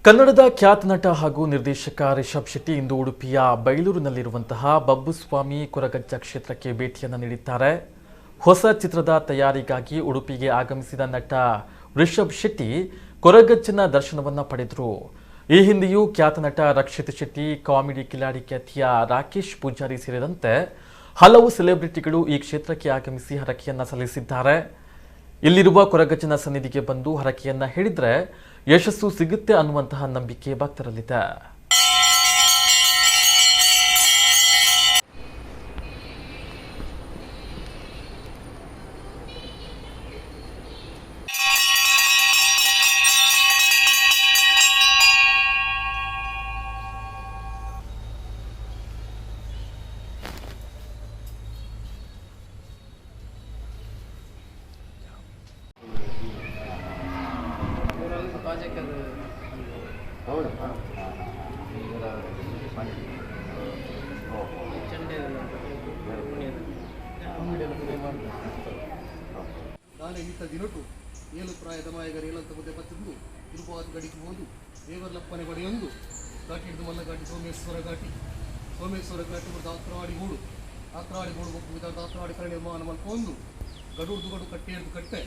ಕನ್ನಡದ ಖ್ಯಾತ ನಟ ಹಾಗೂ ನಿರ್ದೇಶಕ ರಿಷಬ್ ಶೆಟ್ಟಿ ಇಂದು ಉಡುಪಿಯ ಬೈಲೂರಿನಲ್ಲಿರುವಂತಹ ಬಬ್ಬುಸ್ವಾಮಿ ಕೊರಗಜ್ಜ ಕ್ಷೇತ್ರಕ್ಕೆ ಭೇಟಿಯನ್ನು ನೀಡಿದ್ದಾರೆ. ಹೊಸ ಚಿತ್ರದ ತಯಾರಿಗಾಗಿ ಉಡುಪಿಗೆ ಆಗಮಿಸಿದ ನಟ ರಿಷಬ್ ಶೆಟ್ಟಿ ಕೊರಗಜ್ಜನ ದರ್ಶನವನ್ನ ಪಡೆದರು. ಈ ಹಿಂದೆಯೂ ಖ್ಯಾತ ನಟ ರಕ್ಷಿತ್ ಶೆಟ್ಟಿ, ಕಾಮಿಡಿ ಕಿಲಾಡಿ ಖ್ಯಾತಿಯ ರಾಕೇಶ್ ಪೂಜಾರಿ ಸೇರಿದಂತೆ ಹಲವು ಸೆಲೆಬ್ರಿಟಿಗಳು ಈ ಕ್ಷೇತ್ರಕ್ಕೆ ಆಗಮಿಸಿ ಹರಕೆಯನ್ನ ಸಲ್ಲಿಸಿದ್ದಾರೆ. ಇಲ್ಲಿರುವ ಕೊರಗಜ್ಜನ ಸನ್ನಿಧಿಗೆ ಬಂದು ಹರಕೆಯನ್ನ ಹೇಳಿದ್ರೆ ಯಶಸ್ಸು ಸಿಗುತ್ತೆ ಅನ್ನುವಂತಹ ನಂಬಿಕೆ ಭಕ್ತರಲ್ಲಿದೆ. ನಾನೇ ಇಂಥ ದಿನಟು ಏಳು ಪ್ರಾಯದ ಮಾಯಗರ ಏಳಂತ ಮುದ್ದೆ ಪತ್ತಿದ್ದು ತಿರುಪಾದ ಗಡಿಗೆ ಹೋದು ದೇವರಪ್ಪನೆ ಬಡಿಯೊಂದು ಘಾಟಿ ಹಿಡಿದು ಮಲ್ಲ ಘಾಟಿ ಸೋಮೇಶ್ವರ ಘಾಟಿ ಬಿಟ್ಟು ಆತ್ರಾಡಿ ಗೂಡು ಹೋಗ್ತಿದ್ದ ಆತ್ರಾಡಿ ಕರೆ ನಿರ್ಮಾಣ ಮಲ್ಕೊಂಡು ಗಡುಡ್ದು ಗಡು ಕಟ್ಟೆ ಹಿಡಿದು ಕಟ್ಟೆ